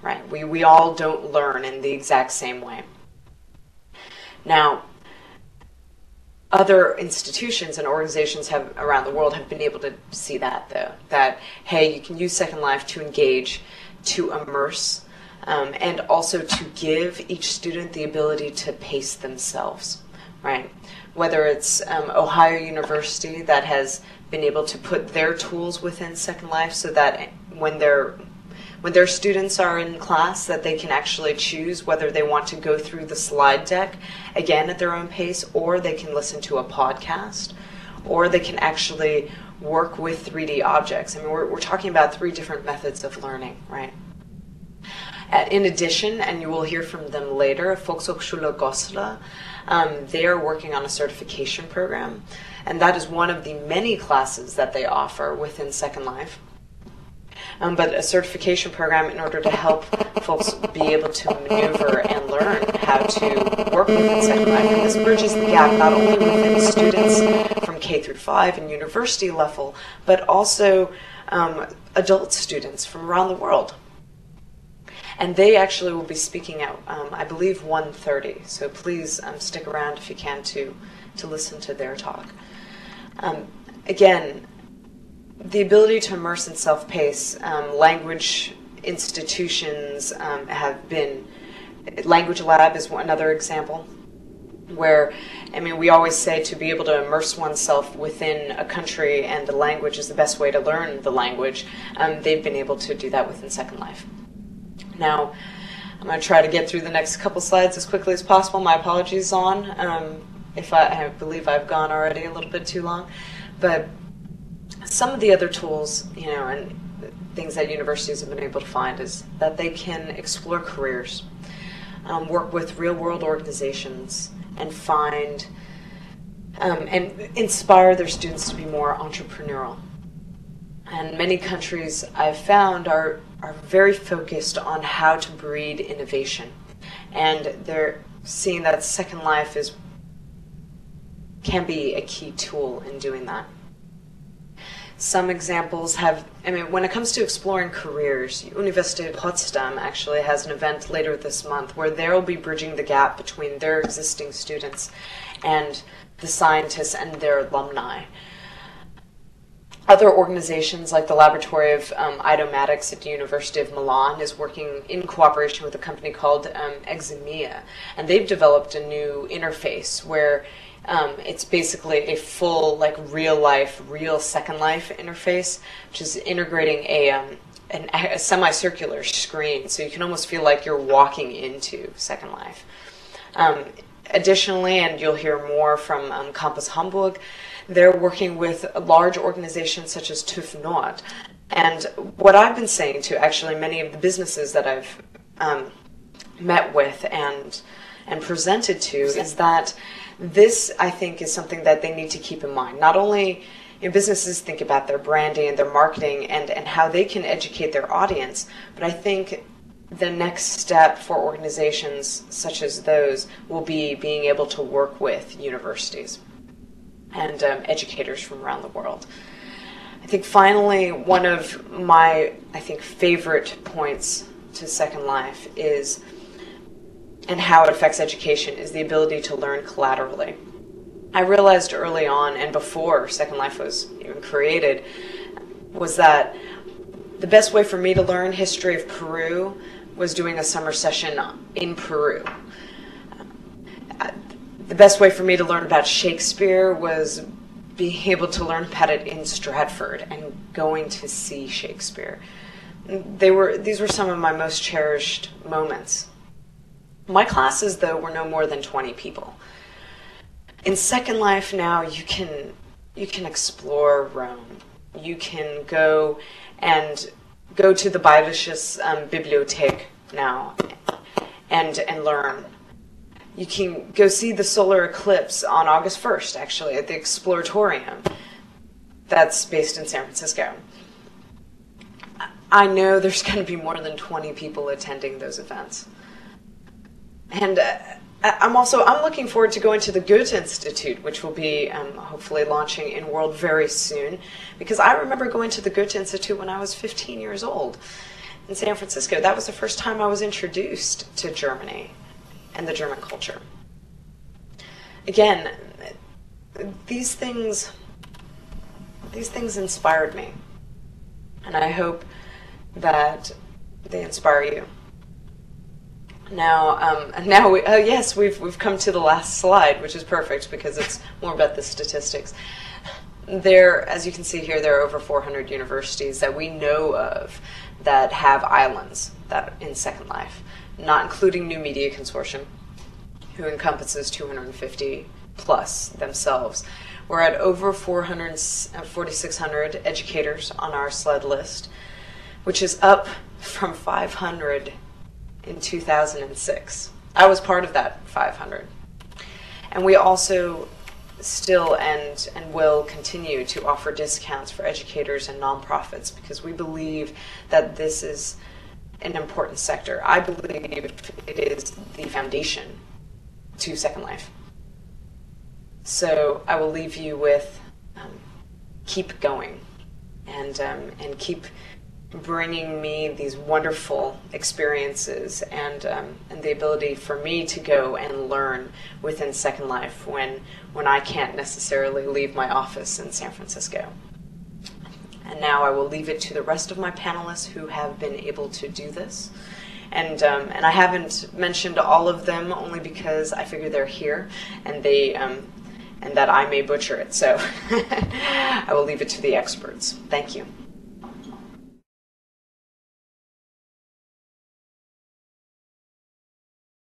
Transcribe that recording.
right? We all don't learn in the exact same way. Now, other institutions and organizations around the world have been able to see that, though, that, hey, you can use Second Life to engage, to immerse, and also to give each student the ability to pace themselves, right? Whether it's Ohio University that has been able to put their tools within Second Life so that when their students are in class, that they can actually choose whether they want to go through the slide deck, again, at their own pace, or they can listen to a podcast, or they can actually work with 3D objects. I mean, we're talking about 3 different methods of learning, right? In addition, and you will hear from them later, Volkshochschule Goslar, they are working on a certification program, and that is one of the many classes that they offer within Second Life. But a certification program in order to help folks be able to maneuver and learn how to work within Second Life. And this bridges the gap not only within students from K through 5 and university level, but also adult students from around the world. And they actually will be speaking at, I believe, 1:30. So please stick around if you can to listen to their talk. Again, the ability to immerse and self-pace, language institutions have been, Language Lab is another example, where, I mean, we always say to be able to immerse oneself within a country and the language is the best way to learn the language. They've been able to do that within Second Life. Now, I'm going to try to get through the next couple slides as quickly as possible. My apologies if I believe I've gone already a little bit too long. But some of the other tools, and things that universities have been able to find is that they can explore careers, work with real-world organizations, and find and inspire their students to be more entrepreneurial. And many countries I've found are very focused on how to breed innovation. And they're seeing that Second Life can be a key tool in doing that. Some examples when it comes to exploring careers, Universität Potsdam actually has an event later this month where they'll be bridging the gap between their existing students and the scientists and their alumni. Other organizations like the Laboratory of Idomatics at the University of Milan is working in cooperation with a company called Eximia, and they've developed a new interface where it's basically a full, real Second Life interface, which is integrating a semicircular screen, so you can almost feel like you're walking into Second Life. Additionally, and you'll hear more from Campus Hamburg, they're working with large organizations such as TÜV Nord. And what I've been saying to actually many of the businesses that I've met with and presented to is that this, I think, is something that they need to keep in mind. Not only businesses think about their branding and their marketing and how they can educate their audience, but I think the next step for organizations such as those will be being able to work with universities and educators from around the world. I think finally, one of my, favorite points to Second Life is, and how it affects education, is the ability to learn collaterally. I realized early on, and before Second Life was even created, was that the best way for me to learn history of Peru was doing a summer session in Peru. The best way for me to learn about Shakespeare was being able to learn about it in Stratford and going to see Shakespeare. These were some of my most cherished moments. My classes, though, were no more than 20 people. In Second Life now, you can explore Rome. You can go to the Bayerisches Bibliothek now and learn. You can go see the solar eclipse on August 1st, actually, at the Exploratorium. That's based in San Francisco. I know there's going to be more than 20 people attending those events. And I'm looking forward to going to the Goethe Institute, which will be hopefully launching in World very soon, because I remember going to the Goethe Institute when I was 15 years old. in San Francisco, that was the first time I was introduced to Germany and the German culture. Again, these things inspired me, and I hope that they inspire you. Yes, we've come to the last slide, which is perfect because it's more about the statistics. There, as you can see here, there are over 400 universities that we know of that have islands that in Second Life, not including New Media Consortium, who encompasses 250 plus themselves. We're at over 4,600 educators on our SLED list, which is up from 500 in 2006. I was part of that 500. And we also still and will continue to offer discounts for educators and nonprofits because we believe that this is an important sector. I believe it is the foundation to Second Life. So I will leave you with keep going and keep bringing me these wonderful experiences and the ability for me to go and learn within Second Life when I can't necessarily leave my office in San Francisco. And now I will leave it to the rest of my panelists who have been able to do this. And I haven't mentioned all of them only because I figure they're here and and that I may butcher it. So I will leave it to the experts. Thank you.